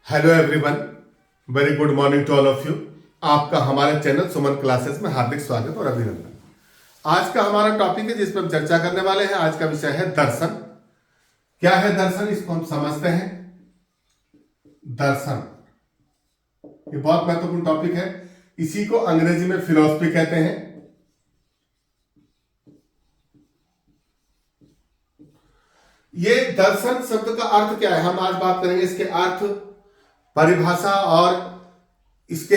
Hello everyone, very good morning to all of you. आपका हमारे channel सुमन classes में हार्दिक स्वागत और अभिनंदन। आज का हमारा टॉपिक है जिस पर हम चर्चा करने वाले हैं। आज का विषय है दर्शन। क्या है दर्शन, इसको हम समझते हैं। दर्शन ये बहुत महत्वपूर्ण टॉपिक है। इसी को अंग्रेजी में फिलॉसफी कहते हैं। ये दर्शन शब्द का अर्थ क्या है, हम आज बात करेंगे। इसके अर्थ, परिभाषा और इसके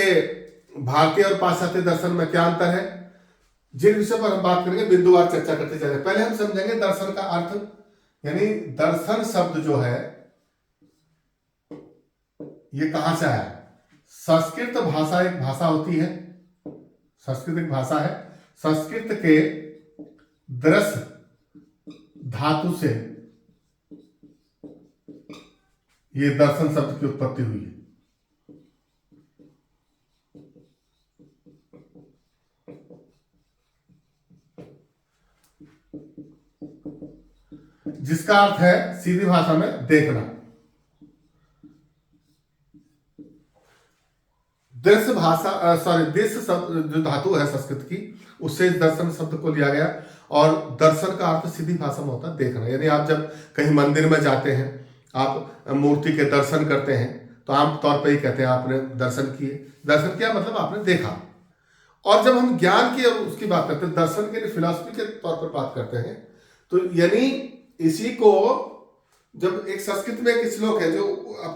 भारतीय और पाश्चात्य दर्शन में क्या अंतर है, जिन विषय पर हम बात करेंगे बिंदुवार चर्चा करते चलेंगे। पहले हम समझेंगे दर्शन का अर्थ, यानी दर्शन शब्द जो है ये कहां से आया। संस्कृत भाषा एक भाषा होती है, संस्कृत एक भाषा है। संस्कृत के दृश्य धातु से ये दर्शन शब्द की उत्पत्ति हुई है। जिसका अर्थ है सीधी भाषा में देखना। दृश्य भाषा दृश्य शब्द जो धातु है संस्कृत की, उससे दर्शन शब्द को लिया गया। और दर्शन का अर्थ सीधी भाषा में होता है देखना। यानी आप जब कहीं मंदिर में जाते हैं, आप मूर्ति के दर्शन करते हैं, तो आमतौर पर ही कहते हैं आपने दर्शन किए। दर्शन किया मतलब आपने देखा। और जब हम ज्ञान की और उसकी बात करते हैं, दर्शन के लिए फिलॉसफी के तौर पर बात करते हैं, तो यानी इसी को जब एक संस्कृत में एक श्लोक है जो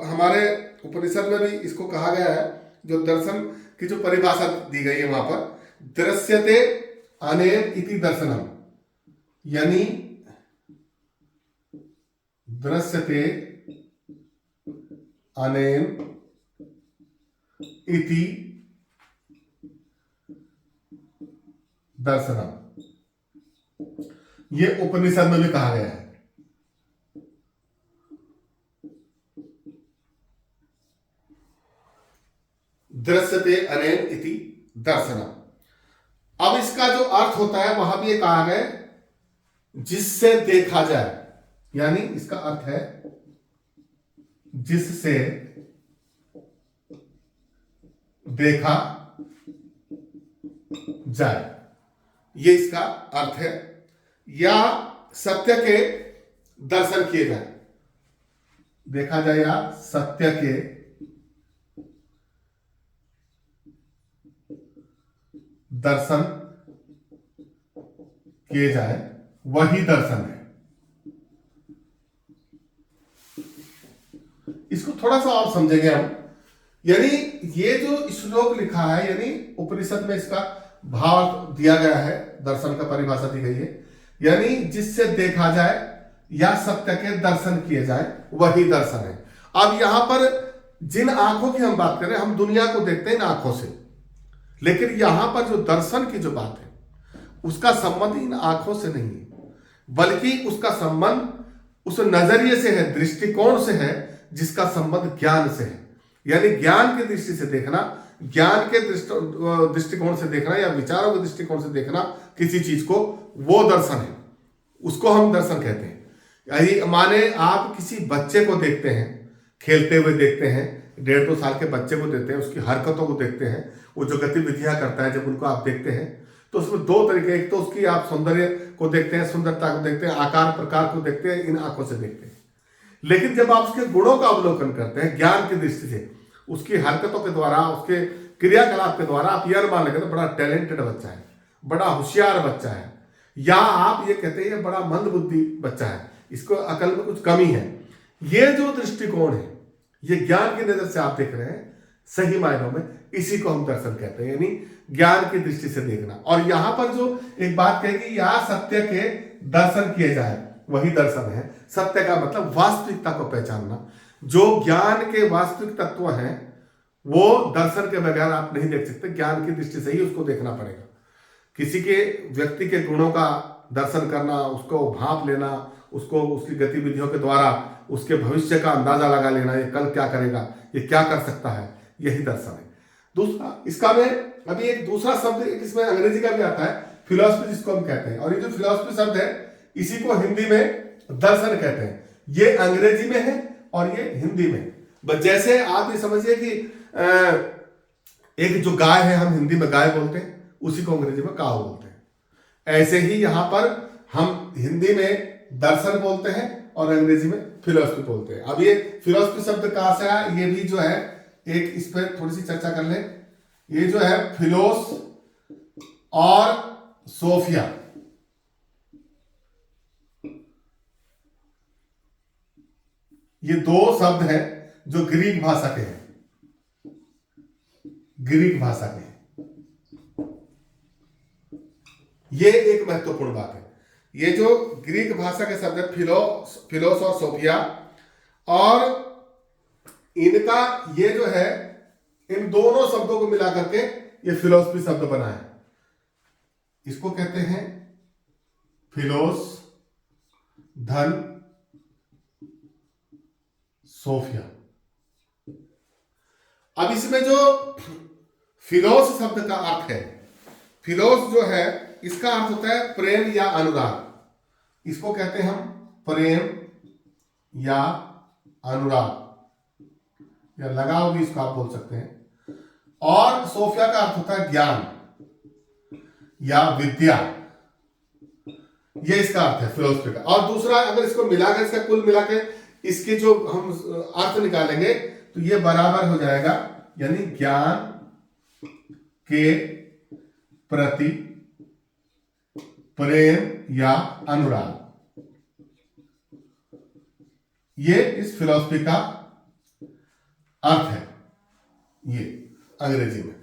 हमारे उपनिषद में भी इसको कहा गया है, जो दर्शन की जो परिभाषा दी गई है वहां पर, दृश्यते अनेन इति दर्शनम, यानी दृश्यते अनेन इति दर्शनम, ये उपनिषद में भी कहा गया है। दृश्यते अनेन इति दर्शनम। अब इसका जो अर्थ होता है वहां भी ये कहा गया जिससे देखा जाए, यानी इसका अर्थ है जिससे देखा जाए, ये इसका अर्थ है। या सत्य के दर्शन किए जाए, देखा जाए या सत्य के दर्शन किए जाए, वही दर्शन है। इसको थोड़ा सा और समझेंगे हम। यानी ये जो श्लोक लिखा है, यानी उपनिषद में इसका भाव दिया गया है, दर्शन का परिभाषा दी गई है, यानी जिससे देखा जाए या सत्य के दर्शन किए जाए, वही दर्शन है। अब यहां पर जिन आंखों की हम बात करें, हम दुनिया को देखते हैं इन आंखों से, लेकिन यहां पर जो दर्शन की जो बात है उसका संबंध इन आंखों से नहीं है, बल्कि उसका संबंध उस नजरिए से है, दृष्टिकोण से है, जिसका संबंध ज्ञान से है। यानी ज्ञान की दृष्टि से देखना, ज्ञान के दृष्टिकोण से देखना या विचारों के दृष्टिकोण से देखना किसी चीज को, वो दर्शन है। उसको हम दर्शन कहते हैं। यानी माने आप किसी बच्चे को देखते हैं, खेलते हुए देखते हैं, 1.5-2 साल के बच्चे को देखते हैं, उसकी हरकतों को देखते हैं, वो जो गतिविधियां करता है, जब उनको आप देखते हैं तो उसमें 2 तरीके, एक तो उसकी आप सौंदर्य को देखते हैं, सुंदरता को देखते हैं, आकार प्रकार को देखते हैं, इन आंखों से देखते हैं। लेकिन जब आप उसके गुणों का अवलोकन करते हैं ज्ञान की दृष्टि से, उसकी हरकतों के द्वारा, उसके क्रियाकलाप के द्वारा, आप यह अनुमान लगेगा बड़ा टैलेंटेड बच्चा है, बड़ा होशियार बच्चा है, या आप ये कहते हैं बड़ा मंदबुद्धि बच्चा है, इसको अकल में कुछ कमी है। ये जो दृष्टिकोण है, ये ज्ञान की नजर से आप देख रहे हैं, सही मायनों में इसी को हम दर्शन कहते हैं, यानी ज्ञान की दृष्टि से देखना। और यहां पर जो एक बात कहेगी, या सत्य के दर्शन किए जाए, वही दर्शन है। सत्य का मतलब वास्तविकता को पहचानना। जो ज्ञान के वास्तविक तत्व हैं वो दर्शन के बगैर आप नहीं देख सकते, ज्ञान की दृष्टि से ही उसको देखना पड़ेगा। किसी के व्यक्ति के गुणों का दर्शन करना, उसको भांप लेना, उसको उसकी गतिविधियों के द्वारा उसके भविष्य का अंदाजा लगा लेना, ये कल क्या करेगा, ये क्या कर सकता है, यही दर्शन है। दूसरा, इसका में अभी एक दूसरा शब्द इसमें अंग्रेजी का भी आता है, फिलॉसफी जिसको हम कहते हैं। और ये जो फिलॉसफी शब्द है इसी को हिंदी में दर्शन कहते हैं। ये अंग्रेजी में है और ये हिंदी में। बस जैसे आप ये समझिए कि एक जो गाय है, हम हिंदी में गाय बोलते हैं, उसी को अंग्रेजी में काऊ बोलते हैं। ऐसे ही यहां पर हम हिंदी में दर्शन बोलते हैं और अंग्रेजी में फिलोसफी बोलते हैं। अब ये फिलोसफी शब्द कहां से आया, ये भी जो है एक इस पर थोड़ी सी चर्चा कर ले। ये जो है फिलोस और सोफिया, ये दो शब्द हैं जो ग्रीक भाषा के हैं, ग्रीक भाषा के हैं। ये एक महत्वपूर्ण बात है। ये जो ग्रीक भाषा के शब्द है फिलोस और सोफिया, और इनका ये जो है, इन दोनों शब्दों को मिला करके ये फिलोसफी शब्द बना है। इसको कहते हैं फिलोस धन सोफिया। अब इसमें जो फिलोस शब्द का अर्थ है, फिलोस जो है इसका अर्थ होता है प्रेम या अनुराग। इसको कहते हैं हम प्रेम या अनुराग या लगाव भी इसको आप बोल सकते हैं। और सोफिया का अर्थ होता है ज्ञान या विद्या, ये इसका अर्थ है फिलोसफी का। और दूसरा, अगर इसको मिलाकर, इसका कुल मिलाकर इसके जो हम अर्थ निकालेंगे तो ये बराबर हो जाएगा, यानी ज्ञान के प्रति प्रेम या अनुराग, ये इस फिलॉसफी का अर्थ है, ये अंग्रेजी में।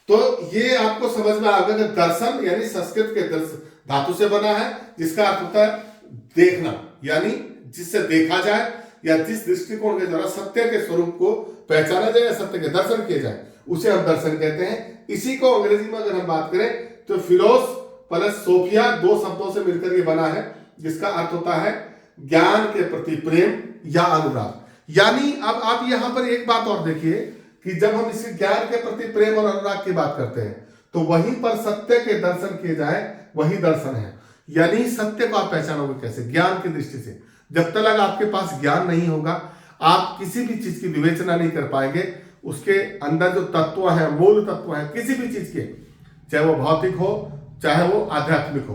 तो ये आपको समझ में आ गया कि दर्शन यानी संस्कृत के धातु से बना है, जिसका अर्थ होता है देखना, यानी जिससे देखा जाए या जिस दृष्टिकोण के द्वारा सत्य के स्वरूप को पहचाना जाए या सत्य के दर्शन किए जाए, उसे हम दर्शन कहते हैं। इसी को अंग्रेजी में अगर हम बात करें तो फिलोस प्लस सोफिया दो शब्दों से मिलकर ये बना है, जिसका अर्थ होता है ज्ञान के प्रति प्रेम या अनुराग। यानी अब आप यहां पर एक बात और देखिए कि जब हम इस ज्ञान के प्रति प्रेम और अनुराग की बात करते हैं तो वहीं पर सत्य के दर्शन किए जाए, वही दर्शन है। यानी सत्य को आप पहचानोगे कैसे? ज्ञान की दृष्टि से। जब तक आपके पास ज्ञान नहीं होगा, आप किसी भी चीज की विवेचना नहीं कर पाएंगे। उसके अंदर जो तत्व हैं, मूल तत्व हैं किसी भी चीज के, चाहे वो भौतिक हो चाहे वो आध्यात्मिक हो,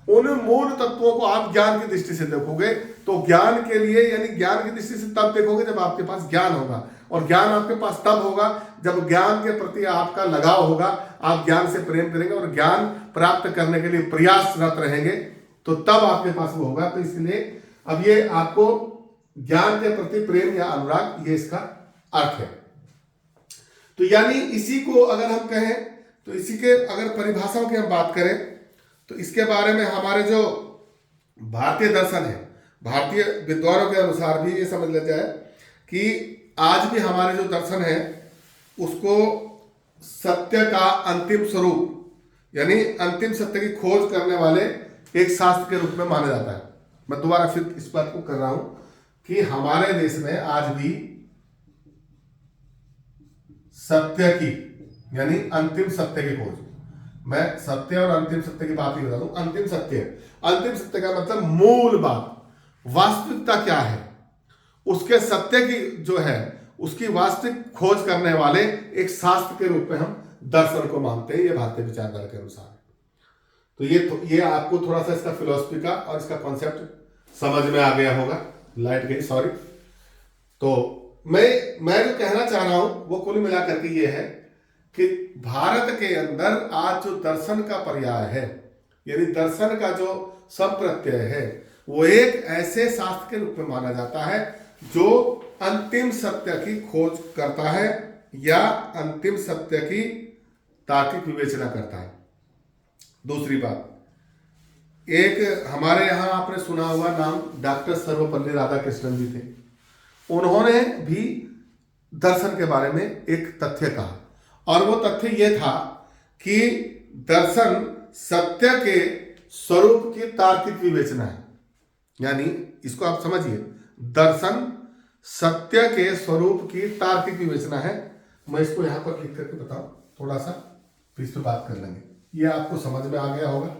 उन मूल तत्वों को आप ज्ञान की दृष्टि से देखोगे। तो ज्ञान के लिए, यानी ज्ञान की दृष्टि से तब देखोगे जब आपके पास ज्ञान होगा, और ज्ञान आपके पास तब होगा जब ज्ञान के प्रति आपका लगाव होगा, आप ज्ञान से प्रेम करेंगे और ज्ञान प्राप्त करने के लिए प्रयासरत रहेंगे, तो तब आपके पास वो होगा। तो इसलिए अब ये आपको ज्ञान के प्रति प्रेम या अनुराग, ये इसका अर्थ है। तो यानी इसी को अगर हम कहें तो इसी के अगर परिभाषाओं की हम बात करें तो इसके बारे में हमारे जो भारतीय दर्शन है, भारतीय विद्वानों के अनुसार भी ये समझ लिया जाए कि आज भी हमारे जो दर्शन है उसको सत्य का अंतिम स्वरूप यानी अंतिम सत्य की खोज करने वाले एक शास्त्र के रूप में माना जाता है। मैं दोबारा फिर इस बात को कर रहा हूं कि हमारे देश में आज भी सत्य की यानी अंतिम सत्य की खोज, मैं सत्य और अंतिम सत्य की बात ही बता दूं। अंतिम सत्य का मतलब मूल बात, वास्तविकता क्या है, उसके सत्य की जो है उसकी वास्तविक खोज करने वाले एक शास्त्र के रूप में हम दर्शन को मानते हैं। ये भारतीय विचारधारा के अनुसार है। तो ये आपको थोड़ा सा इसका फिलॉसफी का और इसका कॉन्सेप्ट समझ में आ गया होगा। लाइट गई, सॉरी। तो मैं जो कहना चाह रहा हूं वो कुल मिलाकर के ये है कि भारत के अंदर आज जो दर्शन का पर्याय है, यानी दर्शन का जो संप्रत्यय है, वो एक ऐसे शास्त्र के रूप में माना जाता है जो अंतिम सत्य की खोज करता है या अंतिम सत्य की तार्किक विवेचना करता है। दूसरी बात, एक हमारे यहां आपने सुना हुआ नाम डॉक्टर सर्वपल्ली राधाकृष्णन जी थे। उन्होंने भी दर्शन के बारे में एक तथ्य कहा, और वो तथ्य ये था कि दर्शन सत्य के स्वरूप की तार्किक विवेचना है। यानी इसको आप समझिए, दर्शन सत्य के स्वरूप की तार्किक विवेचना है। मैं इसको यहां पर लिख करके बताऊं, थोड़ा सा फिर इस पर बात कर लेंगे। ये आपको समझ में आ गया होगा।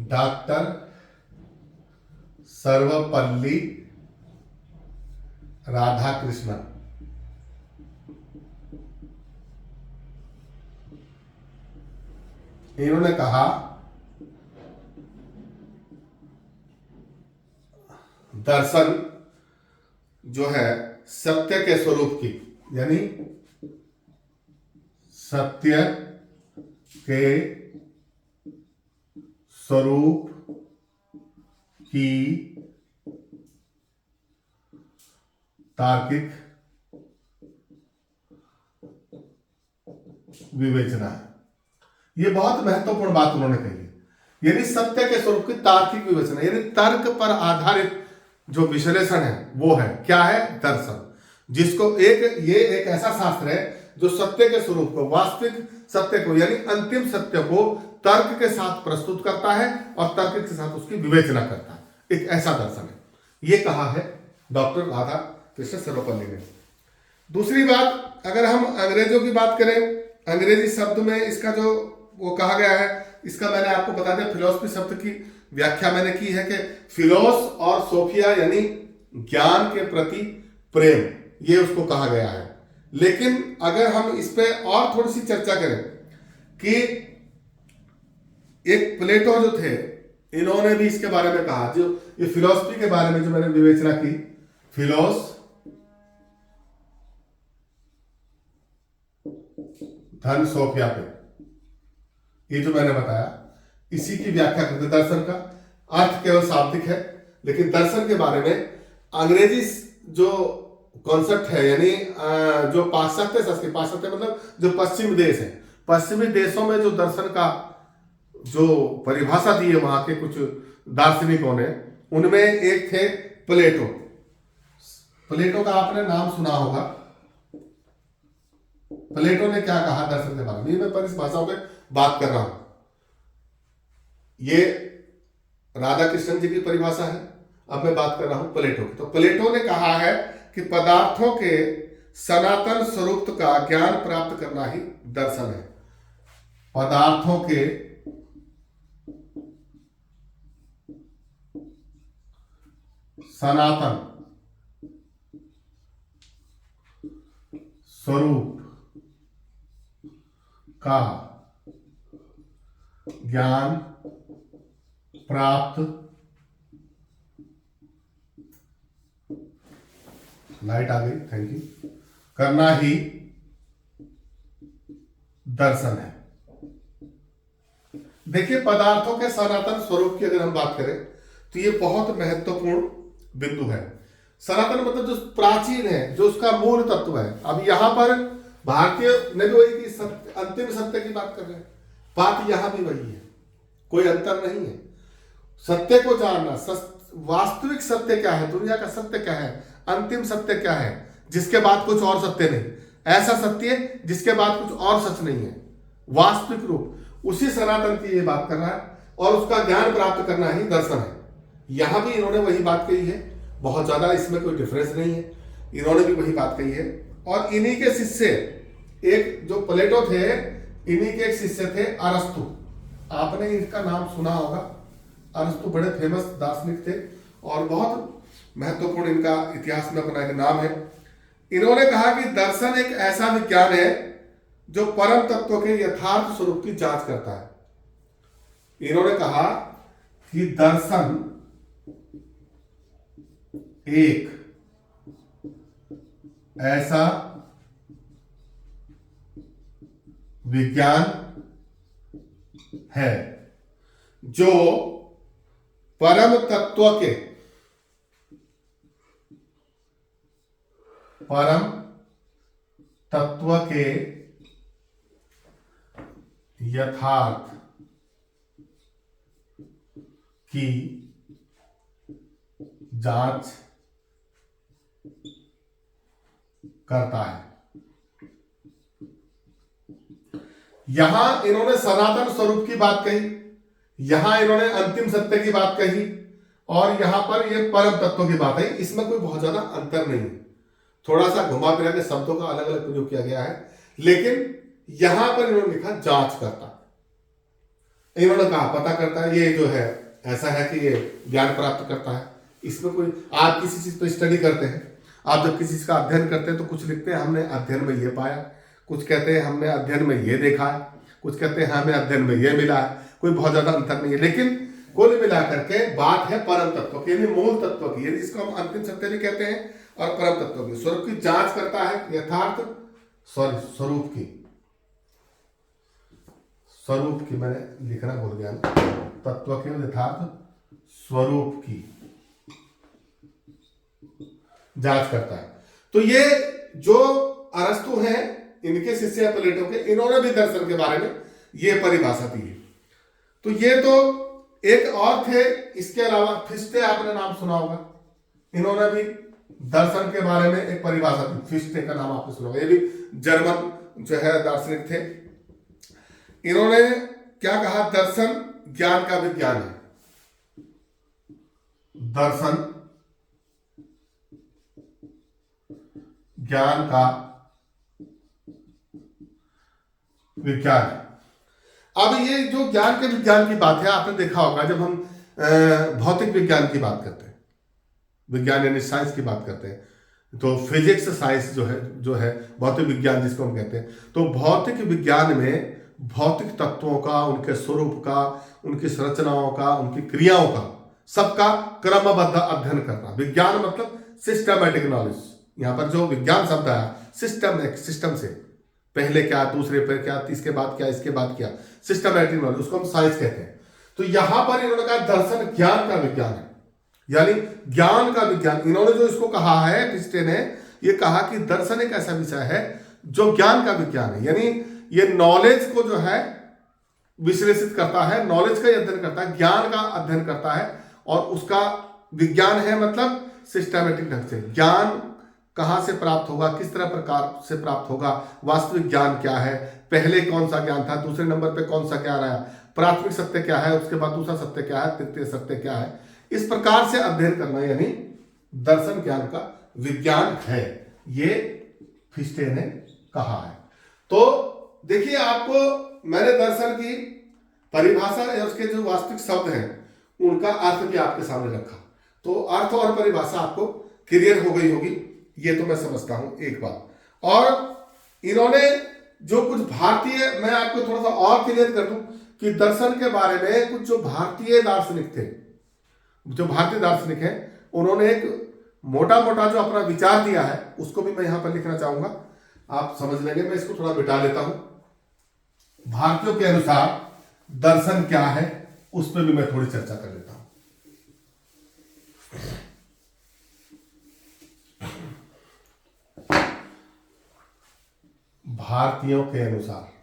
डॉक्टर सर्वपल्ली राधाकृष्णन। इन्होंने कहा दर्शन जो है सत्य के स्वरूप की, यानी सत्य के स्वरूप की तार्किक विवेचना है। यह बहुत महत्वपूर्ण बात उन्होंने कही है, यानी सत्य के स्वरूप की तार्किक विवेचना, यानी तर्क पर आधारित जो विश्लेषण है वो है क्या है, दर्शन। जिसको ये एक ऐसा शास्त्र है जो सत्य के स्वरूप को, वास्तविक सत्य को, यानी अंतिम सत्य को तर्क के साथ प्रस्तुत करता है और तर्क के साथ उसकी विवेचना करता है, एक ऐसा दर्शन है। ये कहा है डॉक्टर राधा कृष्ण सर्वपल्ली ने। दूसरी बात, अगर हम अंग्रेजों की बात करें, अंग्रेजी शब्द में इसका जो वो कहा गया है, इसका मैंने आपको बता दिया, फिलोसफी शब्द की व्याख्या मैंने की है कि फिलोस और सोफिया यानी ज्ञान के प्रति प्रेम, ये उसको कहा गया है। लेकिन अगर हम इस पे और थोड़ी सी चर्चा करें कि एक प्लेटो जो थे, इन्होंने भी इसके बारे में कहा, जो ये फिलोसफी के बारे में जो मैंने विवेचना की, फिलोस धन सोफिया पे, ये जो मैंने बताया, इसी की व्याख्या करते। दर्शन का अर्थ केवल शाब्दिक है, लेकिन दर्शन के बारे में अंग्रेजी जो कॉन्सेप्ट है, यानी जो पाश्चात्य संस्कृति, पाश्चात्य मतलब जो पश्चिम देश है, पश्चिमी देशों में जो दर्शन का जो परिभाषा दी है वहां के कुछ दार्शनिकों ने, उनमें एक थे प्लेटो। प्लेटो का आपने नाम सुना होगा। प्लेटो ने क्या कहा दर्शन के बारे में, मैं पर इस भाषाओं पे बात कर रहा हूं। ये राधा कृष्णन जी की परिभाषा है, अब मैं बात कर रहा हूं प्लेटो की। तो प्लेटो ने कहा है कि पदार्थों के सनातन स्वरूप का ज्ञान प्राप्त करना ही दर्शन है। पदार्थों के सनातन स्वरूप का ज्ञान प्राप्त, लाइट आ गई, थैंक यू, करना ही दर्शन है। देखिए, पदार्थों के सनातन स्वरूप की अगर हम बात करें तो ये बहुत महत्वपूर्ण बिंदु है। सनातन मतलब जो प्राचीन है, जो उसका मूल तत्व है। अब यहां पर भारतीय ने भी वही की अंतिम सत्य की बात कर रहे हैं, बात यहां भी वही है, कोई अंतर नहीं है। सत्य को जानना, वास्तविक सत्य क्या है, दुनिया का सत्य क्या है, अंतिम सत्य क्या है, जिसके बाद कुछ और सत्य नहीं, ऐसा सत्य जिसके बाद कुछ और सच नहीं है, वास्तविक रूप, उसी सनातन की ये बात कर रहा है और उसका ज्ञान प्राप्त करना ही दर्शन है। यहां भी इन्होंने वही बात कही है, बहुत ज्यादा इसमें कोई डिफरेंस नहीं है, इन्होंने भी वही बात कही है। और इन्हीं के शिष्य, एक जो प्लेटो थे, इन्हीं के एक शिष्य थे अरस्तु। आपने इनका नाम सुना होगा, अरस्तु बड़े फेमस दार्शनिक थे और बहुत महत्वपूर्ण इनका इतिहास में अपना एक नाम है। इन्होंने कहा कि दर्शन एक ऐसा विज्ञान है जो परम तत्व के यथार्थ स्वरूप की जांच करता है। इन्होंने कहा कि दर्शन एक ऐसा विज्ञान है जो परम तत्व के यथार्थ की जांच करता है। यहां इन्होंने सनातन स्वरूप की बात कही, यहां इन्होंने अंतिम सत्य की बात कही और यहां पर ये परम तत्व की बात है। इसमें कोई बहुत ज्यादा अंतर नहीं है, थोड़ा सा घुमा फिरा के शब्दों का अलग अलग प्रयोग किया गया है, लेकिन यहां पर इन्होंने लिखा जांच करता। इन्होंने कहा पता करता है, ये जो है ऐसा है कि ये ज्ञान प्राप्त करता है। इसमें कोई, आप किसी चीज पर स्टडी करते हैं, आप जब किसी चीज का अध्ययन करते हैं तो कुछ लिखते हैं हमने अध्ययन में ये पाया, कुछ कहते हैं हमने अध्ययन में ये देखा है, कुछ कहते हैं हमें अध्ययन में ये मिला है, कोई बहुत ज्यादा अंतर नहीं है। लेकिन कुल मिलाकर के बात है परम तत्व की, यानी मूल तत्व की, यानी जिसको हम अंतिम सत्य भी कहते हैं, और परम तत्व की, स्वरूप की जांच करता है, यथार्थ स्वरूप की, स्वरूप की मैंने लिखना भूल गया ना, तत्व के यथार्थ स्वरूप की जांच करता है। तो ये जो अरस्तु हैं, इनके शिष्य प्लेटो के, इन्होंने भी दर्शन के बारे में ये परिभाषा दी है। तो ये तो एक और थे, इसके अलावा फिस्टे, आपने नाम सुना होगा, इन्होंने भी दर्शन के बारे में एक परिभाषा दी। फिस्टे का नाम आपने सुना होगा, ये भी जर्मन जो है दार्शनिक थे। इन्होंने क्या कहा, दर्शन ज्ञान का विज्ञान है, दर्शन ज्ञान का विज्ञान है। अब ये जो ज्ञान के विज्ञान की बात है, आपने देखा होगा जब हम भौतिक विज्ञान की बात करते हैं, विज्ञान यानी साइंस की बात करते हैं, तो फिजिक्स साइंस जो है भौतिक विज्ञान जिसको हम कहते हैं, तो भौतिक विज्ञान में भौतिक तत्वों का, उनके स्वरूप का, उनकी संरचनाओं का, उनकी क्रियाओं का, सबका क्रमबद्ध अध्ययन करना। विज्ञान मतलब सिस्टमैटिक नॉलेज। यहां पर जो विज्ञान शब्द है, सिस्टम से पहले क्या, दूसरे पर क्या, इसके बाद क्या, इसके बाद क्या, सिस्टमैटिक नॉलेज, उसको हम साइंस कहते हैं। तो यहां पर इन्होंने कहा दर्शन ज्ञान का विज्ञान है, यानी ज्ञान का विज्ञान। इन्होंने जो इसको कहा है, फिस्टे ने ये कहा कि दर्शन एक ऐसा विषय है जो ज्ञान का विज्ञान है, यानी ये नॉलेज को जो है विश्लेषित करता है, नॉलेज का अध्ययन करता है, ज्ञान का अध्ययन करता है, और उसका विज्ञान है मतलब सिस्टमैटिक ढंग से। ज्ञान कहां से प्राप्त होगा, किस तरह प्रकार से प्राप्त होगा, वास्तविक ज्ञान क्या है, पहले कौन सा ज्ञान था, दूसरे नंबर पे कौन सा ज्ञान आया, प्राथमिक सत्य क्या है, उसके बाद दूसरा सत्य क्या है, तृतीय सत्य क्या है, इस प्रकार से अध्ययन करना, यानी दर्शन ज्ञान का विज्ञान है, ये फिस्टे ने कहा है। तो देखिए, आपको मैंने दर्शन की परिभाषा या उसके जो वास्तविक शब्द हैं उनका अर्थ भी आपके सामने रखा, तो अर्थ और परिभाषा आपको क्लियर हो गई होगी, ये तो मैं समझता हूं एक बात। और इन्होंने जो कुछ भारतीय, मैं आपको थोड़ा सा और क्लियर कर दूं कि दर्शन के बारे में कुछ जो भारतीय दार्शनिक थे, जो भारतीय दार्शनिक हैं, उन्होंने एक मोटा मोटा जो अपना विचार दिया है उसको भी मैं यहां पर लिखना चाहूंगा, आप समझ लेंगे। मैं इसको थोड़ा मिटा लेता हूं। भारतीयों के अनुसार दर्शन क्या है उस पर भी मैं थोड़ी चर्चा कर लेता हूं। भारतीयों के अनुसार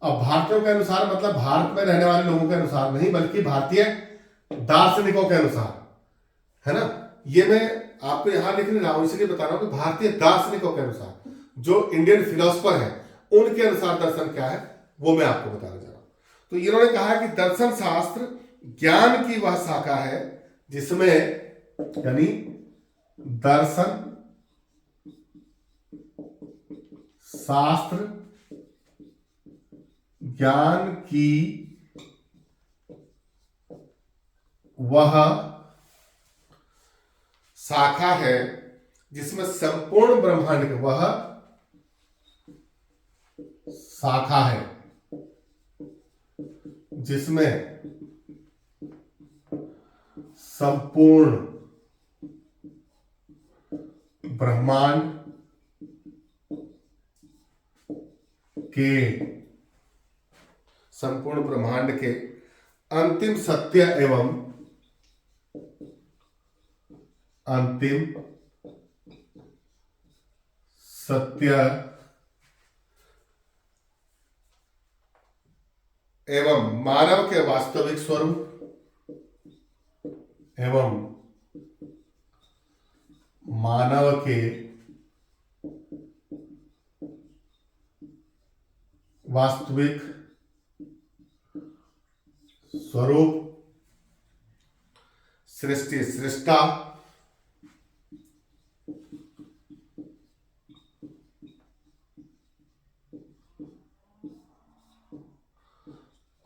अब भारतीयों के अनुसार मतलब भारत में रहने वाले लोगों के अनुसार नहीं, बल्कि भारतीय दार्शनिकों के अनुसार, है ना। ये मैं आपको यहां लिख नहीं रहा हूं, इसलिए बता रहा हूं कि भारतीय दार्शनिकों के अनुसार, जो इंडियन फिलोसफर हैं, उनके अनुसार दर्शन क्या है वो मैं आपको बताने जा रहा हूं। तो इन्होंने कहा कि दर्शन शास्त्र ज्ञान की वह शाखा है जिसमें, यानी दर्शन शास्त्र ज्ञान की वह शाखा है जिसमें संपूर्ण ब्रह्मांड की वह शाखा है जिसमें संपूर्ण ब्रह्मांड के अंतिम सत्य एवं मानव के वास्तविक स्वरूप एवं मानव के वास्तविक स्वरूप, सृष्टि सृष्टा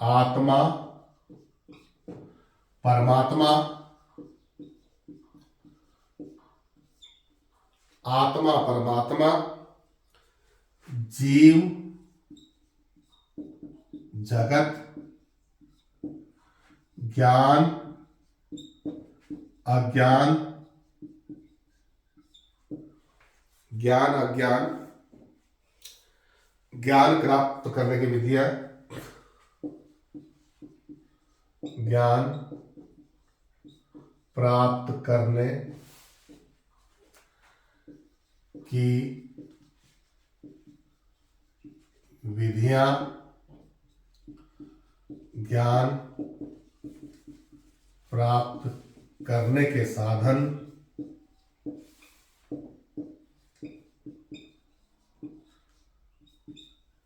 आत्मा परमात्मा, आत्मा परमात्मा, जीव जगत, ज्ञान अज्ञान, ज्ञान अज्ञान, ज्ञान प्राप्त करने की विधियां, ज्ञान प्राप्त करने की विधियां, ज्ञान प्राप्त करने के साधन,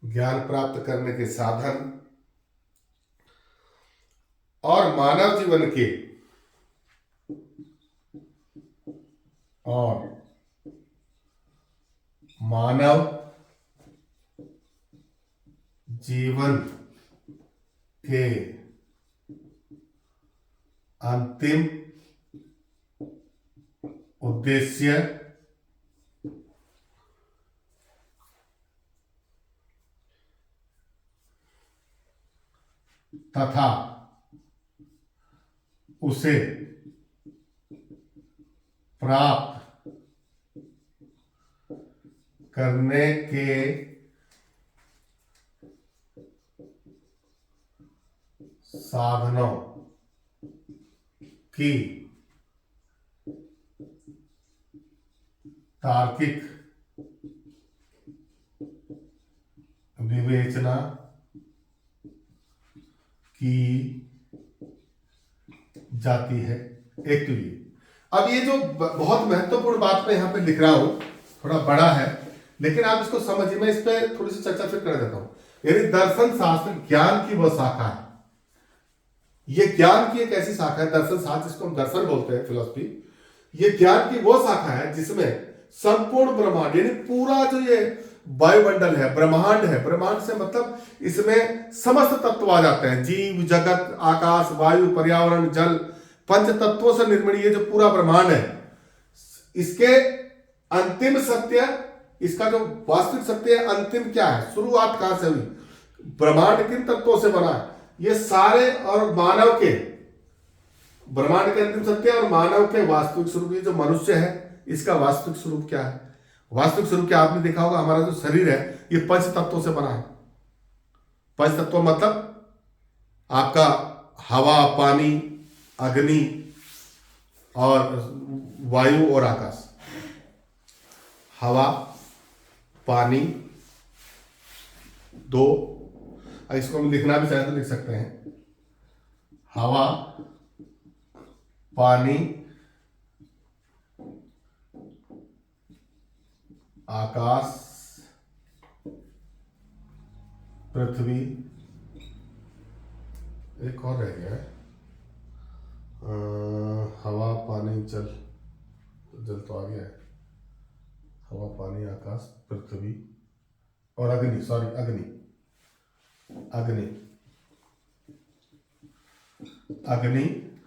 ज्ञान प्राप्त करने के साधन और मानव जीवन के और मानव जीवन के अंतिम उद्देश्य तथा उसे प्राप्त करने के साधनों की तार्किक विवेचना की जाती है। एक तो ये, अब ये जो बहुत महत्वपूर्ण बात मैं यहां पे लिख रहा हूं, थोड़ा बड़ा है लेकिन आप इसको समझिए, मैं इस पर थोड़ी सी चर्चा फिर कर देता हूं। यानी दर्शन शास्त्र ज्ञान की वह शाखा है, ये ज्ञान की एक ऐसी शाखा है, दर्शन शास्त्र जिसको हम दर्शन बोलते हैं, फिलॉसफी, ये ज्ञान की वो शाखा है जिसमें संपूर्ण ब्रह्मांड यानी पूरा जो ये वायुमंडल है, ब्रह्मांड है, ब्रह्मांड से मतलब इसमें समस्त तत्व आ जाते हैं, जीव जगत, आकाश, वायु, पर्यावरण, जल, पंच तत्वों से निर्मित ये जो पूरा ब्रह्मांड है, इसके अंतिम सत्य, इसका जो वास्तविक सत्य है, अंतिम क्या है, शुरुआत कहां से हुई, ब्रह्मांड किन तत्वों से बना है, ये सारे, और मानव के, ब्रह्मांड के अंतिम सत्य और मानव के वास्तविक स्वरूप, ये जो मनुष्य है इसका वास्तविक स्वरूप क्या है। वास्तविक स्वरूप क्या आपने देखा होगा, हमारा जो शरीर है ये पंच तत्वों से बना है। पंच तत्व मतलब आपका हवा, पानी, अग्नि और वायु और आकाश। हवा, पानी दो, इसको हम लिखना भी चाहे तो लिख सकते हैं, हवा, पानी, आकाश, पृथ्वी, एक और रह गया है, हवा, पानी, जल, जल तो आ गया है, हवा, पानी, आकाश, पृथ्वी और अग्नि, सॉरी अग्नि, अग्नि, अग्नि,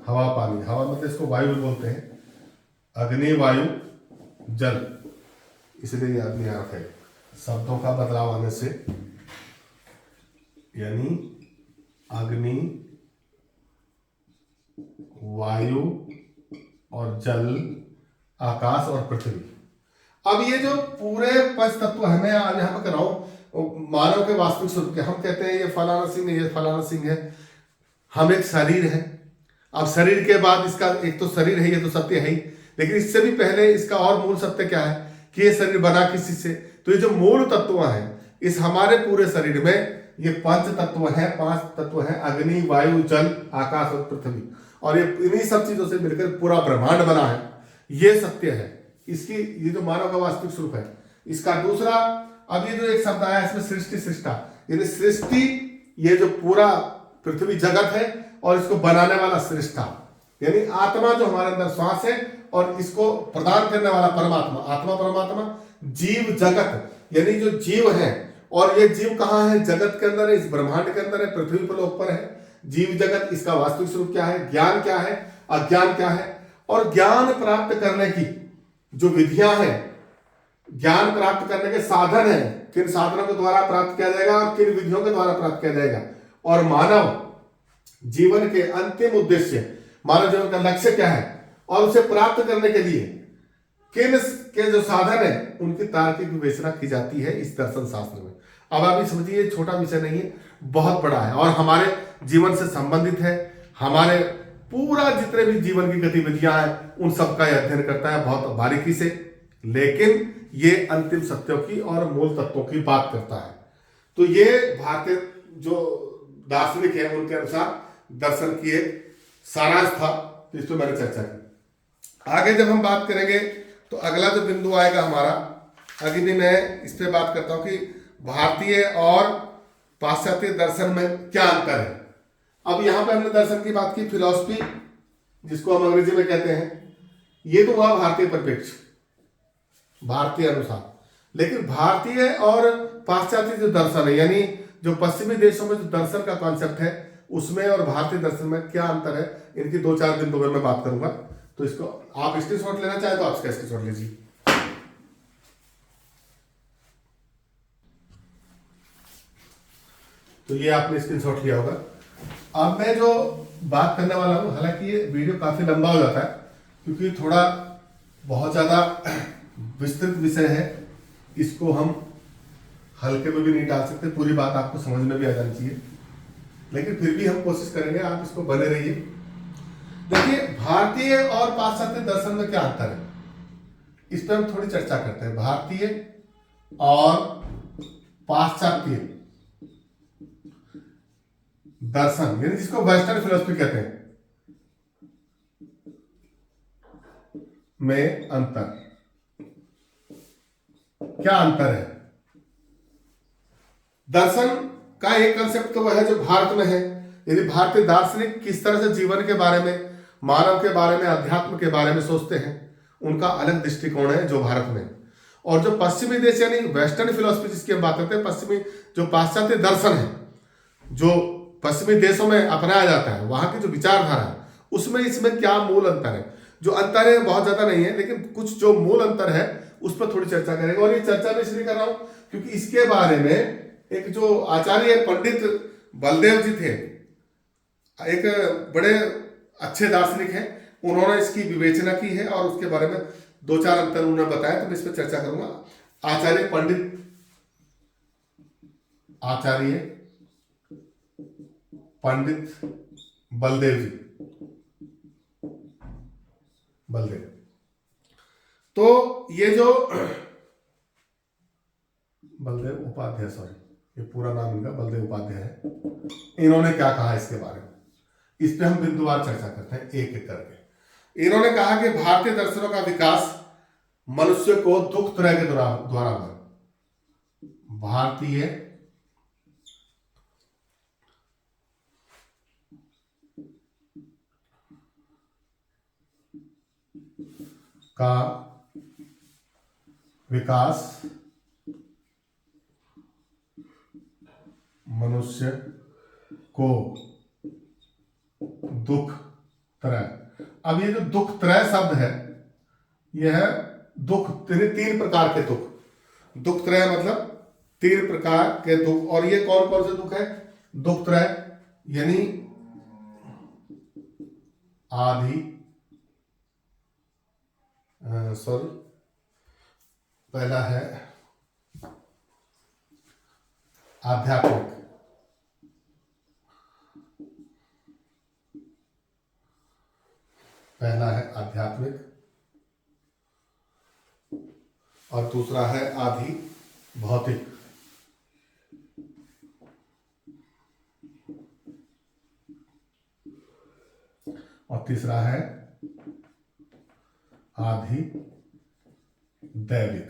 हवा, पानी, हवा मतलब इसको वायु बोलते हैं, अग्नि, वायु, जल, इसलिए याद नहीं आ रहा है शब्दों का बदलाव आने से, यानी अग्नि, वायु और जल, आकाश और पृथ्वी। अब ये जो पूरे पंच तत्व है, मैं आज यहां पर कर रहा हूं मानव के वास्तविक स्वरूप के। हम कहते हैं ये फलाना सिंह है, ये फलाना सिंह है, हम एक शरीर है। अब शरीर के बाद इसका एक तो शरीर है, ये तो सत्य है ही, लेकिन इससे भी पहले इसका और मूल सत्य क्या है कि ये शरीर बना किस चीज से। तो ये जो मूल तत्व हैं इस हमारे पूरे शरीर में, ये पंच तत्व है, पांच तत्व है, अग्नि, वायु, जल, आकाश और पृथ्वी, और ये इन्हीं सब चीजों से मिलकर पूरा ब्रह्मांड बना है। ये सत्य है, इसकी ये जो मानव का वास्तविक स्वरूप है। इसका दूसरा, अब ये जो एक शब्द आया इसमें सृष्टि, सृष्टा, यानी सृष्टि, ये जो पूरा पृथ्वी जगत है और इसको बनाने वाला सृष्टा, यानी आत्मा जो हमारे अंदर श्वास है और इसको प्रदान करने वाला परमात्मा, आत्मा परमात्मा, जीव जगत, यानी जो जीव है और ये जीव कहाँ है? जगत के अंदर है, इस ब्रह्मांड के अंदर है, पृथ्वी पर लोक पर है जीव जगत। इसका वास्तविक स्वरूप क्या है? ज्ञान क्या है? अज्ञान क्या है? और ज्ञान प्राप्त करने की जो विधियां हैं, ज्ञान प्राप्त करने के साधन है, किन साधनों के द्वारा प्राप्त किया जाएगा और किन विधियों के द्वारा प्राप्त किया जाएगा, और मानव जीवन के अंतिम उद्देश्य, मानव जीवन का लक्ष्य क्या है, और उसे प्राप्त करने के लिए किन के जो साधन है उनकी तार्किक विवेचना की जाती है इस दर्शन शास्त्र में। अब आप ये समझिए, छोटा विषय नहीं है, बहुत बड़ा है और हमारे जीवन से संबंधित है। हमारे पूरा जितने भी जीवन की गतिविधियां हैं उन सब का अध्ययन करता है बहुत बारीकी से, लेकिन ये अंतिम सत्यों की और मूल तत्वों की बात करता है। तो ये भारतीय जो दार्शनिक है उनके अनुसार दर्शन की एक सारांश था, तो इस पर मैंने चर्चा की। आगे जब हम बात करेंगे तो अगला जो बिंदु आएगा हमारा, अभी भी मैं इस पे बात करता हूं कि भारतीय और पाश्चात्य दर्शन में क्या अंतर है। अब यहां पे हमने दर्शन की बात की, फिलॉसफी जिसको हम अंग्रेजी में कहते हैं, ये तो हुआ भारतीय परिप्रेक्ष्य, भारतीय अनुसार। लेकिन भारतीय और पाश्चात्य जो दर्शन है, यानी जो पश्चिमी देशों में जो दर्शन का कॉन्सेप्ट है, उसमें और भारतीय दर्शन में क्या अंतर है, इनकी 2-4 बिंदु में मैं बात करूंगा। तो इसको आप स्क्रीनशॉट लेना चाहे तो आप इसका स्क्रीनशॉट लीजिए। तो ये आपने स्क्रीनशॉट लिया होगा। अब मैं जो बात करने वाला हूं, हालांकि ये वीडियो काफी लंबा हो जाता है क्योंकि थोड़ा बहुत ज्यादा विस्तृत विषय है, इसको हम हल्के में भी नहीं डाल सकते, पूरी बात आपको समझ में भी आ जानी चाहिए, लेकिन फिर भी हम कोशिश करेंगे, आप इसको बने रहिए। देखिए, भारतीय और पाश्चात्य दर्शन में क्या अंतर है, इस पर हम थोड़ी चर्चा करते हैं। भारतीय और पाश्चात्य दर्शन, यानी जिसको वेस्टर्न फिलोसफी कहते हैं, में अंतर क्या अंतर है? दर्शन का एक कंसेप्ट तो वह है जो भारत में है, यानी भारतीय दार्शनिक किस तरह से जीवन के बारे में, मानव के बारे में, अध्यात्म के बारे में सोचते हैं, उनका अलग दृष्टिकोण है जो भारत में। और जो पश्चिमी देश यानी वेस्टर्न फिलोसफी जिसकी हम बात करते हैं, पश्चिमी जो पाश्चात्य दर्शन है जो पश्चिमी देशों में अपनाया जाता है, वहां की जो विचारधारा है, उसमें इसमें क्या मूल अंतर है। जो अंतर है बहुत ज्यादा नहीं है, लेकिन कुछ जो मूल अंतर है उस पर थोड़ी चर्चा करेंगे। और ये चर्चा मैं इसलिए कर रहा हूं क्योंकि इसके बारे में एक जो आचार्य पंडित बलदेव जी थे, एक बड़े अच्छे दार्शनिक हैं, उन्होंने इसकी विवेचना की है और उसके बारे में 2-4 अंतर उन्होंने बताया, तो मैं इस पर चर्चा करूंगा। आचार्य पंडित बलदेव जी, बलदेव। तो ये जो बलदेव उपाध्याय, सॉरी ये पूरा नाम इनका बलदेव उपाध्याय है, इन्होंने क्या कहा इसके बारे में, इस पे हम बिंदुवार चर्चा करते हैं एक एक करके। इन्होंने कहा कि भारतीय दर्शनों का विकास मनुष्य को दुख त्रय के द्वारा हुआ। भारतीय का विकास मनुष्य को दुख त्रय। अब ये जो दुख त्रय शब्द है, यह है दुख, 3 प्रकार के दुख। दुख त्रय मतलब 3 प्रकार के दुख। और ये कौन कौन से दुख है? दुख त्रय यानी पहला है आध्यात्मिक, और दूसरा है आधि भौतिक, और तीसरा है आधि दैविक।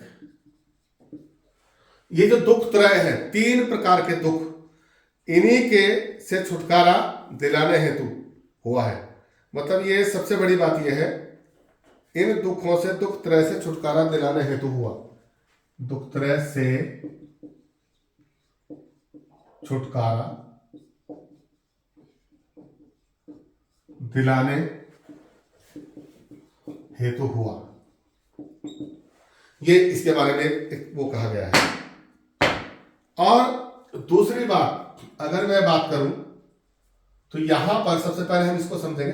ये जो दुख त्रय है, 3 प्रकार के दुख, इन्हीं के से छुटकारा दिलाने हेतु हुआ है। मतलब ये सबसे बड़ी बात यह है, इन दुखों से, दुख त्रय से छुटकारा दिलाने हेतु हुआ। दुख त्रय से छुटकारा दिलाने हेतु हुआ। ये इसके बारे में एक वो कहा गया है। और दूसरी बात अगर मैं बात करूं तो यहां पर सबसे पहले हम इसको समझेंगे,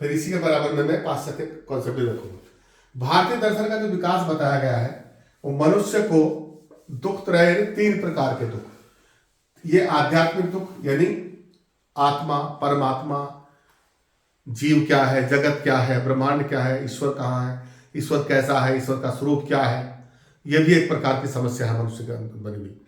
फिर इसी के बराबर में मैं पाश्चात्य कॉन्सेप्ट भी रखूंगा। भारतीय दर्शन का जो विकास बताया गया है वो मनुष्य को दुख त्रय, 3 प्रकार के दुख, ये आध्यात्मिक दुख यानी आत्मा, परमात्मा, जीव क्या है, जगत क्या है, ब्रह्मांड क्या है, ईश्वर कहाँ है, ईश्वर कैसा है, ईश्वर का स्वरूप क्या है, यह भी एक प्रकार की समस्या है मनुष्य के अंदर बनी हुई।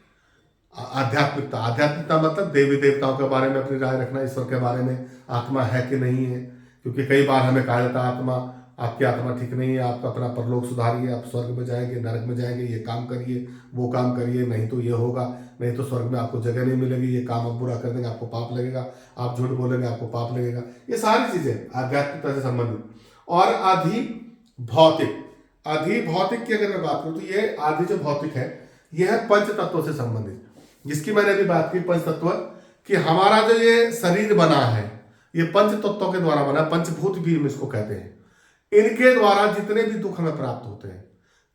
आध्यात्मिकता मतलब देवी देवताओं के बारे में अपनी राय रखना, ईश्वर के बारे में आत्मा है कि नहीं है, क्योंकि कई बार हमें कहा जाता है आत्मा, आपकी आत्मा ठीक नहीं है, आप अपना परलोक सुधारिए, आप स्वर्ग में जाएंगे, नरक में जाएंगे, ये काम करिए, वो काम करिए, नहीं तो ये होगा, नहीं तो स्वर्ग में आपको जगह नहीं मिलेगी, ये काम आप बुरा कर देंगे आपको पाप लगेगा, आप झूठ बोलेंगे आपको पाप लगेगा। ये सारी चीजें आध्यात्मिकता से संबंधित। और आधि भौतिक की अगर मैं बात करूं तो ये आदि जो भौतिक है यह है पंच तत्वों से संबंधित, जिसकी मैंने अभी बात की, पंच तत्व, कि हमारा जो ये शरीर बना है ये पंच तत्वों के द्वारा बना, पंचभूत भी हम इसको कहते हैं। इनके द्वारा जितने भी दुख हमें प्राप्त होते हैं,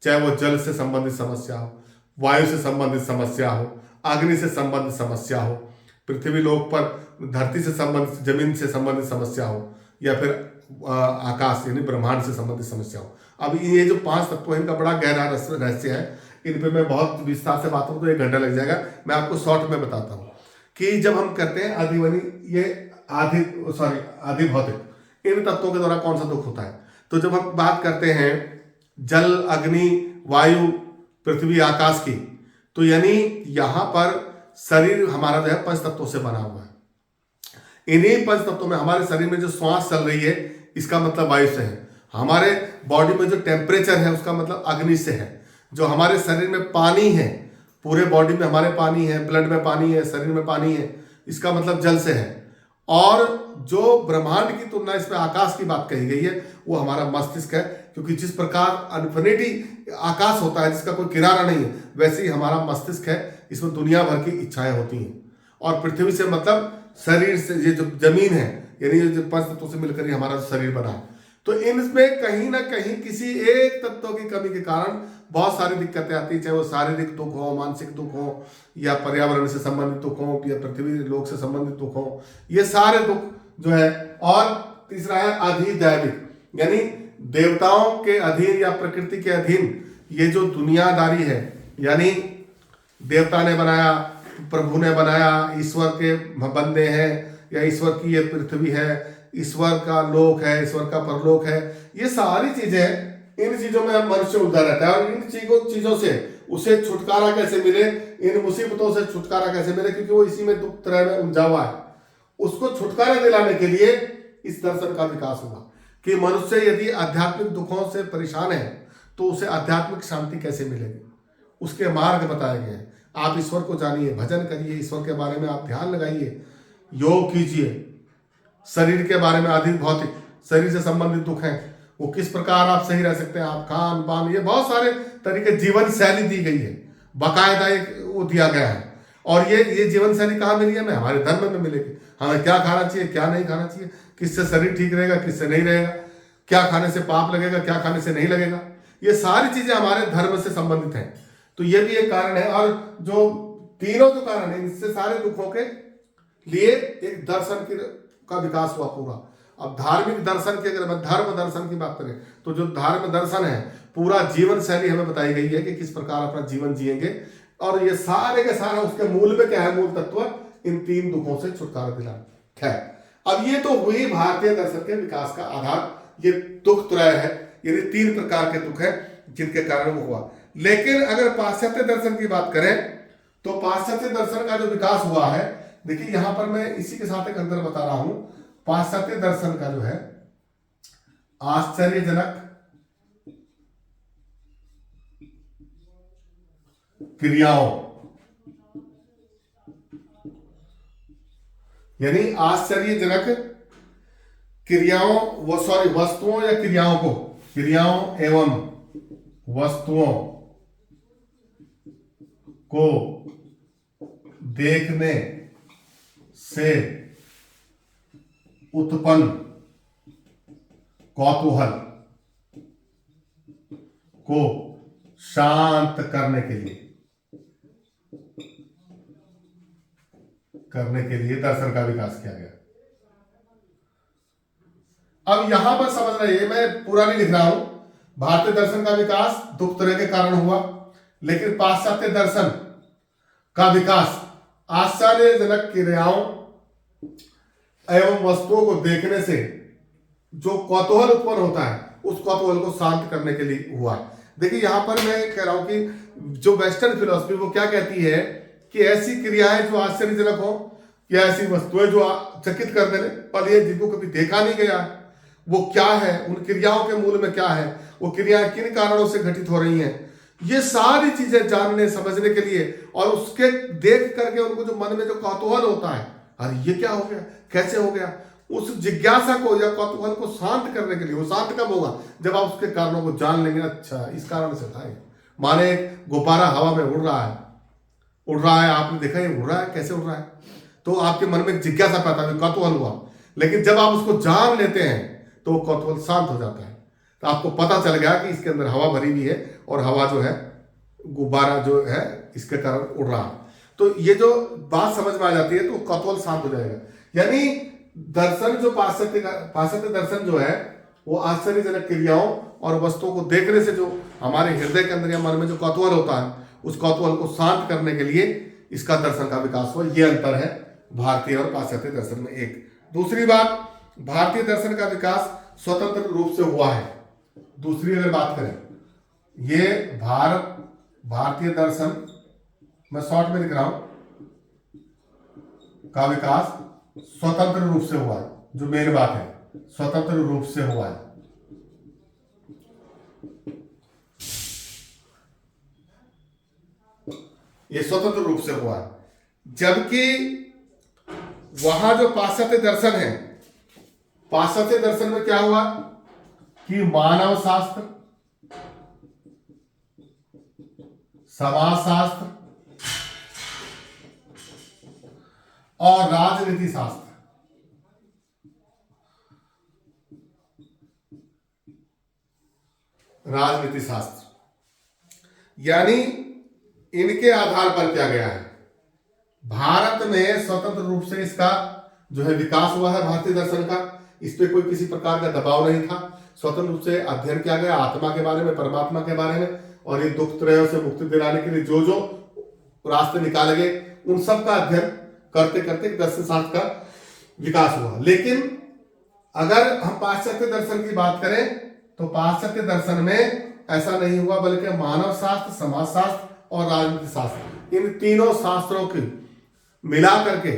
चाहे वो जल से संबंधित समस्या हो, वायु से संबंधित समस्या हो, अग्नि से संबंधित समस्या हो, पृथ्वी लोक पर धरती से संबंधित, जमीन से संबंधित समस्या हो, या फिर आकाश यानी ब्रह्मांड से संबंधित समस्या हो। अब ये जो 5 तत्व है इनका बड़ा गहरा रहस्य है, इन पे मैं बहुत विस्तार से बात करूं तो 1 घंटा लग जाएगा। मैं आपको शॉर्ट में बताता हूं कि जब हम करते हैं आदिवनी, ये आदि भौतिक, इन तत्वों के द्वारा कौन सा दुख होता है, तो जब हम बात करते हैं जल, अग्नि, वायु, पृथ्वी, आकाश की, तो यानी यहां पर शरीर हमारा जो है 5 तत्वों से बना हुआ है। इन्हीं 5 तत्वों में हमारे शरीर में जो श्वास चल रही है इसका मतलब वायु से है, हमारे बॉडी में जो टेम्परेचर है उसका मतलब अग्नि से है, जो हमारे शरीर में पानी है, पूरे बॉडी में हमारे पानी है, ब्लड में पानी है, शरीर में पानी है, इसका मतलब जल से है। और जो ब्रह्मांड की तुलना इसमें आकाश की बात कही गई है वो हमारा मस्तिष्क है, क्योंकि जिस प्रकार इन्फिनिटी आकाश होता है जिसका कोई किनारा नहीं है, वैसे ही हमारा मस्तिष्क है, इसमें दुनिया भर की इच्छाएं होती हैं। और पृथ्वी से मतलब शरीर से, ये जो जमीन है यानी ये 5 तत्वों से मिलकर ही हमारा शरीर बना है। तो इनमें कहीं ना कहीं किसी एक तत्व की कमी के कारण बहुत सारी दिक्कतें आती है, चाहे वो शारीरिक दुख हो, मानसिक दुख हो, या पर्यावरण से संबंधित दुख हो, या पृथ्वी लोक से संबंधित दुख हो, ये सारे दुख जो है। और तीसरा है अधिदैविक, यानी देवताओं के अधीन या प्रकृति के अधीन ये जो दुनियादारी है, यानी देवता ने बनाया, प्रभु ने बनाया, ईश्वर के बंदे हैं, या ईश्वर की ये पृथ्वी है, ईश्वर का लोक है, ईश्वर का परलोक है, ये सारी चीजें, इन चीजों में मनुष्य उलझा रहता है। और इन चीजों से उसे छुटकारा कैसे मिले, इन मुसीबतों से छुटकारा कैसे मिले, क्योंकि वो इसी में दुख त्रय में उलझा हुआ है, उसको छुटकारा दिलाने के लिए इस दर्शन का विकास हुआ कि मनुष्य यदि आध्यात्मिक दुखों से परेशान है तो उसे आध्यात्मिक शांति कैसे मिलेगी, उसके मार्ग बताए गए हैं। आप ईश्वर को जानिए, भजन करिए, ईश्वर के बारे में आप ध्यान लगाइए, योग कीजिए, शरीर के बारे में आदि भौतिक, शरीर से संबंधित दुख हैं वो किस प्रकार आप सही रह सकते हैं, आप खान पान, ये बहुत सारे तरीके, जीवन शैली दी गई है, बाकायदा एक वो दिया गया है। और ये जीवन शैली कहाँ मिली है? हमें हमारे धर्म में मिलेगी। हमें क्या खाना चाहिए, क्या नहीं खाना चाहिए, किससे शरीर ठीक रहेगा, किससे नहीं रहेगा, क्या खाने से पाप लगेगा, क्या खाने से नहीं लगेगा, ये सारी चीजें हमारे धर्म से संबंधित हैं। तो ये भी एक कारण है। और जो तीनों जो कारण है, इससे सारे दुखों के लिए एक दर्शन का विकास हुआ पूरा। अब धार्मिक दर्शन की, अगर मैं धर्म दर्शन की बात करें तो जो धर्म दर्शन है, पूरा जीवन शैली हमें बताई गई है कि किस प्रकार अपना जीवन जिएंगे। और ये सारे के सारा उसके मूल में क्या है, मूल तत्व इन 3 दुखों से छुटकारा दिलाना है। अब ये तो हुई भारतीय दर्शन के विकास का आधार, ये दुख त्रय है, यानी 3 प्रकार के दुख है जिनके कारण वो हुआ। लेकिन अगर पाश्चात्य दर्शन की बात करें तो पाश्चात्य दर्शन का जो विकास हुआ है, देखिए यहां पर मैं इसी के साथ एक अंतर बता रहा हूं। पाश्चात्य दर्शन का जो है आश्चर्यजनक क्रियाओं, यानी आश्चर्यजनक क्रियाओं, वस्तुओं या क्रियाओं को, क्रियाओं एवं वस्तुओं को देखने से उत्पन्न कौतूहल को शांत करने के लिए दर्शन का विकास किया गया। अब यहां पर समझ रहे, मैं पूरा नहीं लिख रहा हूं। भारतीय दर्शन का विकास दो तरह के कारण हुआ, लेकिन पाश्चात्य दर्शन का विकास आश्चर्यजनक क्रियाओं एवं वस्तुओं को देखने से जो कौतूहल उत्पन्न होता है, उस कौतूहल को शांत करने के लिए हुआ। देखिए यहां पर मैं कह रहा हूं कि जो वेस्टर्न फिलॉसफी वो क्या कहती है कि ऐसी क्रियाएं जो आश्चर्यजनक हो, या ऐसी वस्तुएं जो चकित कर देने पर ये जिनको कभी देखा नहीं गया, वो क्या है, उन क्रियाओं के मूल में क्या है, वो क्रियाएं किन कारणों से घटित हो रही हैं, ये सारी चीजें जानने समझने के लिए, और उसके देख करके उनको जो मन में जो कौतूहल होता है, अरे ये क्या हो गया, कैसे हो गया, उस जिज्ञासा को या कौतूहल को शांत करने के लिए। वो शांत कब होगा, जब आप उसके कारणों को जान लेंगे। अच्छा इस कारण से था, माने गुब्बारा हवा में उड़ रहा है, आपने देखा ये उड़ रहा है, कैसे उड़ रहा है, तो आपके मन में जिज्ञासा पैदा हुई, कौतूहल हुआ। लेकिन जब आप उसको जान लेते हैं तो वो कौतूहल शांत हो जाता है। तो आपको पता चल गया कि इसके अंदर हवा भरी हुई है, और हवा जो है, गुब्बारा जो है, इसके कारण उड़ रहा है। तो ये जो बात समझ में आ जाती है तो कौतूहल शांत हो जाएगा। यानी दर्शन जो पाश्चात्य दर्शन जो है, वो आश्चर्यजनक क्रियाओं और वस्तुओं को देखने से जो हमारे हृदय के अंदर या मन में जो कौतूहल होता है, उस कौतूहल को शांत करने के लिए इसका दर्शन का विकास हुआ। ये अंतर है भारतीय और पाश्चात्य दर्शन में। एक दूसरी बात, भारतीय दर्शन का विकास स्वतंत्र रूप से हुआ है। दूसरी अगर बात करें, ये भारतीय दर्शन, मैं शॉर्ट में लिख रहा हूं, का विकास स्वतंत्र रूप से हुआ है। जो मेन बात है, स्वतंत्र रूप से हुआ है। ये स्वतंत्र रूप से हुआ है, जबकि वहां जो पाश्चात्य दर्शन है, पाश्चात्य दर्शन में क्या हुआ कि मानव शास्त्र, समाजशास्त्र और राजनीति शास्त्र, यानी इनके आधार पर किया गया है। भारत में स्वतंत्र रूप से इसका जो है विकास हुआ है भारतीय दर्शन का। इस पे कोई किसी प्रकार का दबाव नहीं था। स्वतंत्र रूप से अध्ययन किया गया आत्मा के बारे में, परमात्मा के बारे में, और ये दुख त्रयों से मुक्ति दिलाने के लिए जो जो रास्ते निकाले गए, उन सब का अध्ययन करते करते दर्शन शास्त्र का विकास हुआ। लेकिन अगर हम पाश्चात्य दर्शन की बात करें तो पाश्चात्य दर्शन में ऐसा नहीं हुआ, बल्कि मानव शास्त्र, समाजशास्त्र और राजनीति शास्त्र, इन तीनों शास्त्रों की मिला करके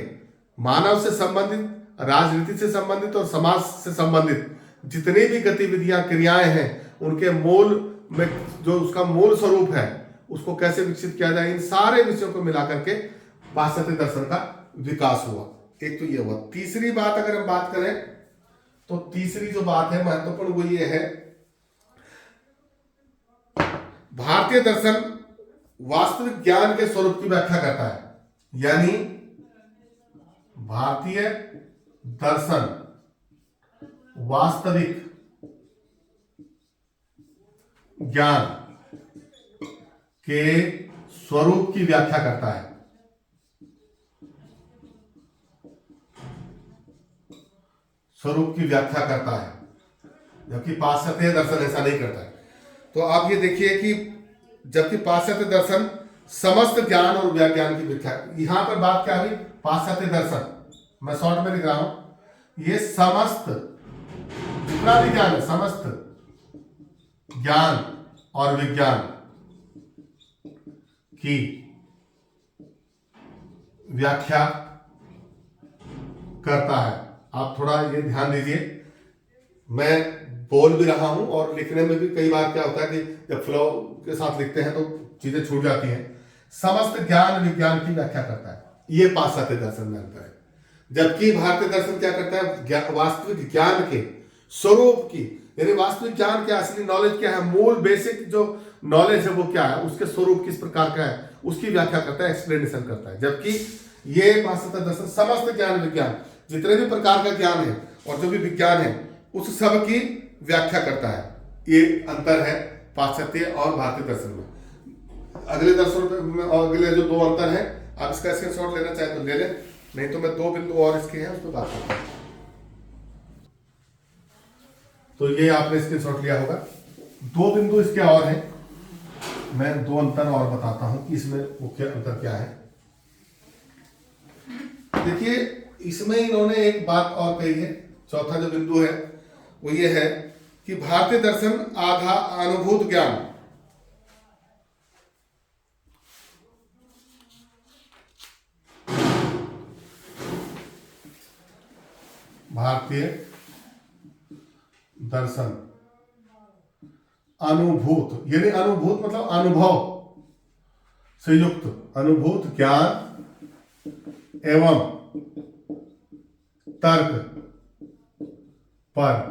मानव से संबंधित, राजनीति से संबंधित और समाज से संबंधित जितनी भी गतिविधियां, क्रियाएं हैं, उनके मूल में जो उसका मूल स्वरूप है, उसको कैसे विकसित किया जाए, इन सारे विषयों को मिला करके पाश्चात्य दर्शन का विकास हुआ। एक तो ये हुआ। तीसरी बात अगर हम बात करें तो तीसरी जो बात है महत्वपूर्ण, वो ये है, भारतीय दर्शन वास्तविक ज्ञान के स्वरूप की व्याख्या करता है। यानी भारतीय दर्शन वास्तविक ज्ञान के स्वरूप की व्याख्या करता है। स्वरूप की व्याख्या करता है, जबकि पाश्चात्य दर्शन ऐसा नहीं करता है। तो आप ये देखिए कि जबकि पाश्चात्य दर्शन समस्त ज्ञान और व्याख्यान की व्याख्या, यहां पर बात क्या हुई, पाश्चात्य दर्शन, मैं शॉर्ट में लिख रहा हूं, ये समस्त जितना भी ज्ञान है, समस्त ज्ञान और विज्ञान की व्याख्या करता है। आप थोड़ा ये ध्यान दीजिए, मैं बोल भी रहा हूं और लिखने में भी कई बार क्या होता है कि जब फ्लो के साथ लिखते हैं तो चीजें छूट जाती हैं। समस्त ज्ञान विज्ञान की व्याख्या करता है, ये पाश्चात्य दर्शन में अंतर है। जबकि भारतीय दर्शन क्या करता है, वास्तविक ज्ञान के स्वरूप की, यानी वास्तविक ज्ञान के असली नॉलेज क्या है, मूल बेसिक जो नॉलेज है वो क्या है, उसके स्वरूप किस प्रकार का है, उसकी व्याख्या करता है, एक्सप्लेनेशन करता है। जबकि ये पाश्चात्य दर्शन समस्त ज्ञान विज्ञान, जितने भी प्रकार का ज्ञान है और जो भी विज्ञान है उस सब की व्याख्या करता है। ये अंतर है पाश्चात्य और भारतीय दर्शन में। अगले दर्शन में और अगले जो दो अंतर है, आप इसका स्क्रीनशॉट लेना चाहे तो ले लें, नहीं तो मैं 2 बिंदु और इसके हैं उस पर बात करता हूं। तो ये आपने स्क्रीनशॉट लिया होगा। 2 बिंदु इसके और हैं, मैं 2 अंतर और बताता हूं कि इसमें मुख्य अंतर क्या है। देखिए, इसमें इन्होंने एक बात और कही है, चौथा जो बिंदु है वो ये है कि भारतीय दर्शन आधा अनुभूत ज्ञान, भारतीय दर्शन अनुभूत, यानी अनुभूत मतलब अनुभव से युक्त, अनुभूत ज्ञान एवं तर्क पर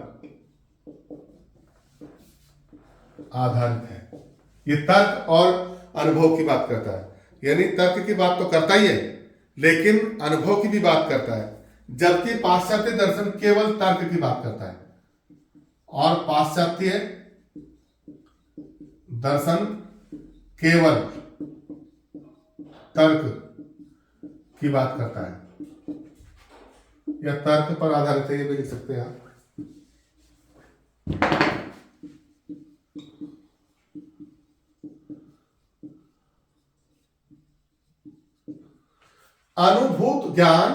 आधारित है। ये तर्क और अनुभव की बात करता है, यानी तर्क की बात तो करता ही है लेकिन अनुभव की भी बात करता है, जबकि पाश्चात्य दर्शन केवल तर्क की बात करता है और पाश्चात्य दर्शन केवल तर्क की बात करता है, या तर्क पर आधारित है, ये भी लिख सकते हैं आप। अनुभूत ज्ञान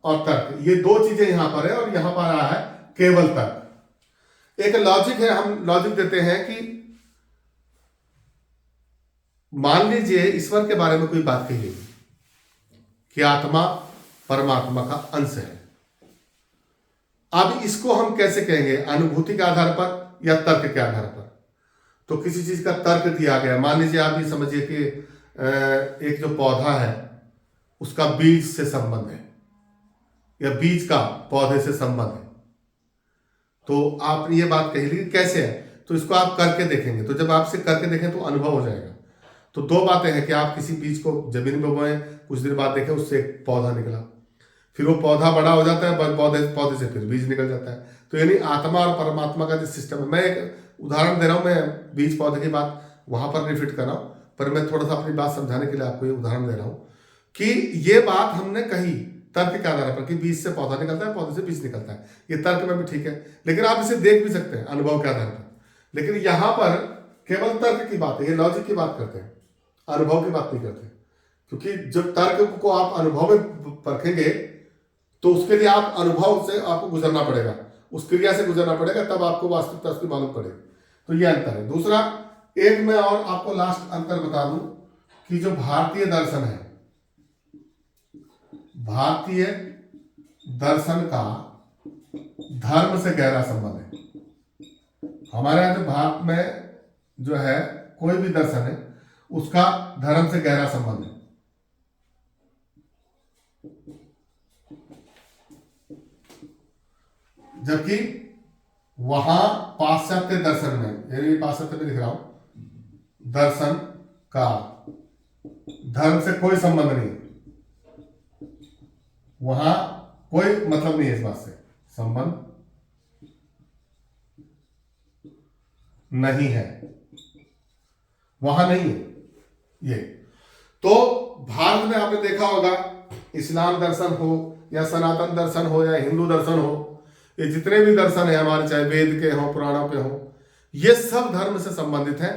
और तर्क, ये 2 चीजें यहां पर है और यहां पर आ है केवल तर्क। एक लॉजिक है, हम लॉजिक देते हैं कि मान लीजिए ईश्वर के बारे में कोई बात कही गई कि आत्मा परमात्मा का अंश है। अब इसको हम कैसे कहेंगे, अनुभूति के आधार पर या तर्क के आधार पर? तो किसी चीज का तर्क दिया गया, मान लीजिए आप ये समझिए कि एक जो पौधा है उसका बीज से संबंध है या बीज का पौधे से संबंध है, तो आप ये बात कही ली कैसे है, तो इसको आप करके देखेंगे, तो जब आपसे करके देखें तो अनुभव हो जाएगा। तो 2 बातें हैं कि आप किसी बीज को जमीन में बोएं, कुछ देर बाद देखें उससे एक पौधा निकला, फिर वो पौधा बड़ा हो जाता है, पौधे से फिर बीज निकल जाता है। तो यानी आत्मा और परमात्मा का जो सिस्टम है, मैं एक उदाहरण दे रहा हूं, मैं बीज पौधे की बात वहां पर रिपीट कर रहा हूं, पर मैं थोड़ा सा अपनी बात समझाने के लिए आपको ये उदाहरण दे रहा हूं कि ये बात हमने कही तर्क के आधार पर कि बीज से पौधा निकलता है, पौधे से बीज निकलता है, ये तर्क में भी ठीक है, लेकिन आप इसे देख भी सकते हैं अनुभव के आधार पर। लेकिन यहां पर केवल तर्क की बात है, ये लॉजिक की बात करते हैं, अनुभव की बात नहीं करते, क्योंकि जब तर्क को आप अनुभव में परखेंगे तो उसके लिए आप अनुभव से आपको गुजरना पड़ेगा, उस क्रिया से गुजरना पड़ेगा, तब आपको वास्तविकता उसकी मालूम पड़ेगी। तो ये अंतर है। दूसरा, एक मैं और आपको लास्ट अंतर बता दूं कि जो भारतीय दर्शन है, भारतीय दर्शन का धर्म से गहरा संबंध है। हमारे यहां जो भारत में जो है कोई भी दर्शन है उसका धर्म से गहरा संबंध है। जबकि वहां पाश्चात्य दर्शन में, यानी पाश्चात्य में लिख रहा हूं, दर्शन का धर्म से कोई संबंध नहीं, वहां कोई मतलब नहीं है, इस बात से संबंध नहीं है, वहां नहीं है ये। तो भारत में आपने देखा होगा, इस्लाम दर्शन हो या सनातन दर्शन हो या हिंदू दर्शन हो, ये जितने भी दर्शन है हमारे, चाहे वेद के हो पुराणों के हो, ये सब धर्म से संबंधित है।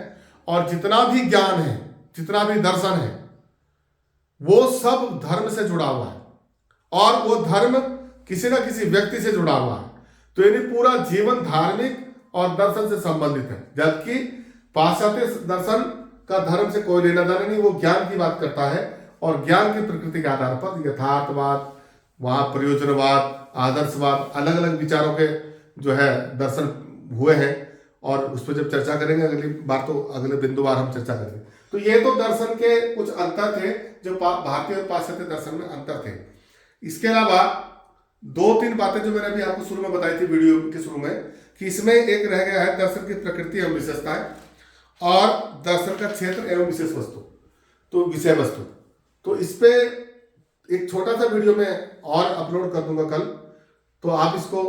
और जितना भी ज्ञान है, जितना भी दर्शन है, वो सब धर्म से जुड़ा हुआ है और वो धर्म किसी ना किसी व्यक्ति से जुड़ा हुआ है। तो यानी पूरा जीवन धार्मिक और दर्शन से संबंधित है, जबकि पाश्चात्य दर्शन का धर्म से कोई लेना देना नहीं, वो ज्ञान की बात करता है और ज्ञान की प्रकृति के आधार पर यथार्थवाद, वहां प्रयोजनवाद, आदर्शवाद, अलग अलग विचारों के जो है दर्शन हुए हैं, और उस पर जब चर्चा करेंगे अगली बार, तो अगले बिंदुवार हम चर्चा करेंगे। तो ये तो दर्शन के कुछ अंतर थे जो भारतीय और पाश्चात्य दर्शन में अंतर थे। इसके अलावा 2-3 बातें जो मैंने अभी आपको शुरू में बताई थी वीडियो के शुरू में, कि इसमें एक रह गया है दर्शन की प्रकृति एवं विशेषताएं और दर्शन का क्षेत्र एवं विशेष वस्तु, तो विषय वस्तु। तो इस पे एक छोटा सा वीडियो में और अपलोड कर दूंगा कल, तो आप इसको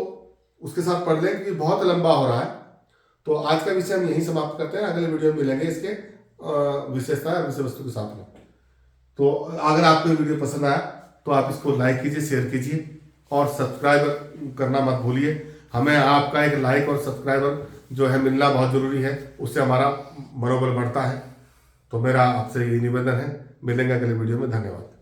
उसके साथ पढ़ लें क्योंकि बहुत लंबा हो रहा है। तो आज का विषय हम यहीं समाप्त करते हैं, अगले वीडियो में मिलेंगे इसके विशेषता विषय वस्तु के साथ में। तो अगर आपको ये वीडियो पसंद आया तो आप इसको लाइक कीजिए, शेयर कीजिए और सब्सक्राइब करना मत भूलिए। हमें आपका एक लाइक और सब्सक्राइबर जो है मिलना बहुत जरूरी है, उससे हमारा मनोबल बढ़ता है। तो मेरा आपसे यही निवेदन है, मिलेंगे अगले वीडियो में। धन्यवाद।